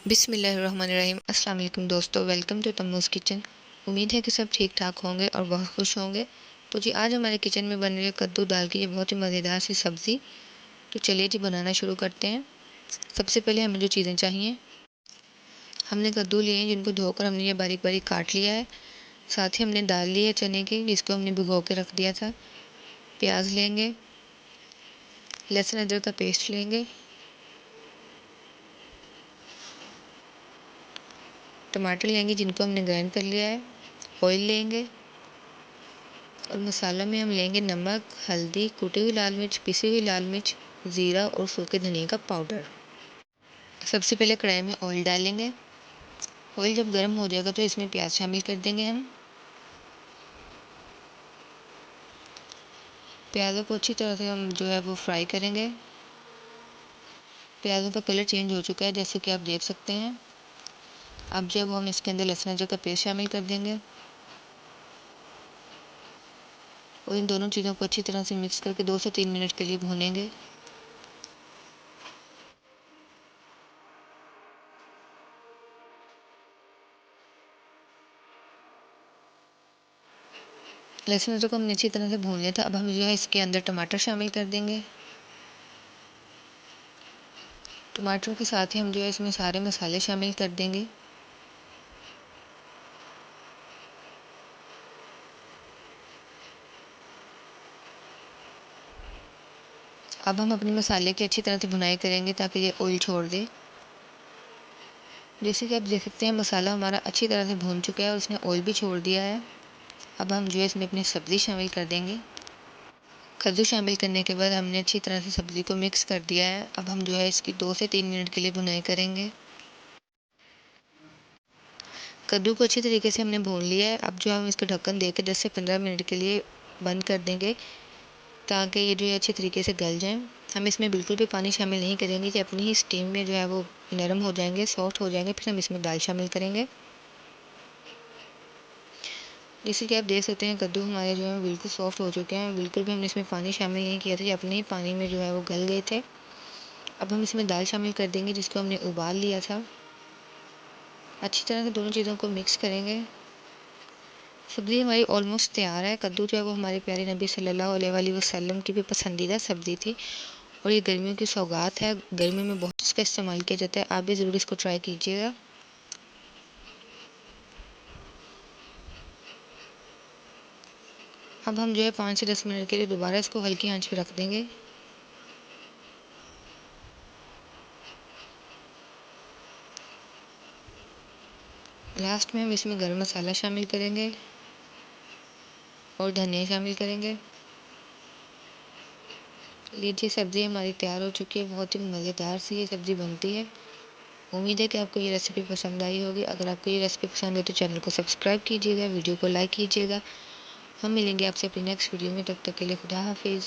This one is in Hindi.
बिस्मिल्लाहिर्रहमानिर्रहीम। अस्सलाम वालेकुम दोस्तों, वेलकम टू तम्मूज़ किचन। उम्मीद है कि सब ठीक ठाक होंगे और बहुत खुश होंगे। तो जी आज हमारे किचन में बन रही है कद्दू दाल की ये बहुत ही मज़ेदार सी सब्ज़ी। तो चलिए जी बनाना शुरू करते हैं। सबसे पहले हमें जो चीज़ें चाहिए, हमने कद्दू लिए हैं जिनको धोकर हमने ये बारीक बारीक काट लिया है। साथ ही हमने दाल ली है चने की जिसको हमने भिगो के रख दिया था। प्याज लेंगे, लहसुन अदरक का पेस्ट लेंगे, टमाटर लेंगे जिनको हमने ग्राइंड कर लिया है, ऑयल लेंगे और मसालों में हम लेंगे नमक, हल्दी, कुटी हुई लाल मिर्च, पिसी हुई लाल मिर्च, ज़ीरा और सूखे धनिया का पाउडर। सबसे पहले कढ़ाई में ऑयल डालेंगे। ऑयल जब गर्म हो जाएगा तो इसमें प्याज शामिल कर देंगे हम। प्याज़ों को अच्छी तरह से हम जो है वो फ्राई करेंगे। प्याज़ों का कलर चेंज हो चुका है जैसे कि आप देख सकते हैं। अब जो है वो हम इसके अंदर लहसुन अदरक का पेस्ट शामिल कर देंगे और इन दोनों चीज़ों को अच्छी तरह से मिक्स करके 2 से 3 मिनट के लिए भूनेंगे। लहसुन अदरक को हमने अच्छी तरह से भून लिया था। अब हम जो है इसके अंदर टमाटर शामिल कर देंगे। टमाटर के साथ ही हम जो है इसमें सारे मसाले शामिल कर देंगे। अब हम अपने मसाले की अच्छी तरह से भुनाई करेंगे ताकि ये ऑयल छोड़ दे। जैसे कि आप देख सकते हैं मसाला हमारा अच्छी तरह से भून चुका है और इसने ऑयल भी छोड़ दिया है। अब हम जो है इसमें अपनी सब्ज़ी शामिल कर देंगे। कद्दू शामिल करने के बाद हमने अच्छी तरह से सब्ज़ी को मिक्स कर दिया है। अब हम जो है इसकी 2 से 3 मिनट के लिए भुनाई करेंगे। कद्दू को अच्छी तरीके से हमने भून लिया है। अब जो हम इसका ढक्कन देकर 10 से 15 मिनट के लिए बंद कर देंगे ताकि ये जो है अच्छे तरीके से गल जाएँ। हम इसमें बिल्कुल भी पानी शामिल नहीं करेंगे कि अपनी ही स्टीम में जो है वो नरम हो जाएंगे, सॉफ्ट हो जाएंगे। फिर हम इसमें दाल शामिल करेंगे। जैसे कि आप देख सकते हैं कद्दू हमारे जो है बिल्कुल सॉफ्ट हो चुके हैं। बिल्कुल भी हमने इसमें पानी शामिल नहीं किया था, ये अपने ही पानी में जो है वो गल गए थे। अब हम इसमें दाल शामिल कर देंगे जिसको हमने उबाल लिया था। अच्छी तरह से दोनों चीज़ों को मिक्स करेंगे। सब्ज़ी हमारी ऑलमोस्ट तैयार है। कद्दू जो है वो हमारे प्यारे नबी सल्लल्लाहु अलैहि वसल्लम की भी पसंदीदा सब्ज़ी थी और ये गर्मियों की सौगात है। गर्मी में बहुत इसका इस्तेमाल किया जाता है। आप भी ज़रूर इसको ट्राई कीजिएगा। अब हम जो है 5 से 10 मिनट के लिए दोबारा इसको हल्की आंच पे रख देंगे। लास्ट में हम इसमें गरम मसाला शामिल करेंगे और धनिया शामिल करेंगे। लीजिए सब्ज़ी हमारी तैयार हो चुकी है। बहुत ही मज़ेदार सी ये सब्ज़ी बनती है। उम्मीद है कि आपको ये रेसिपी पसंद आई होगी। अगर आपको ये रेसिपी पसंद है तो चैनल को सब्सक्राइब कीजिएगा, वीडियो को लाइक कीजिएगा। हम मिलेंगे आपसे अपनी नेक्स्ट वीडियो में। तब तक के लिए खुदा हाफिज़।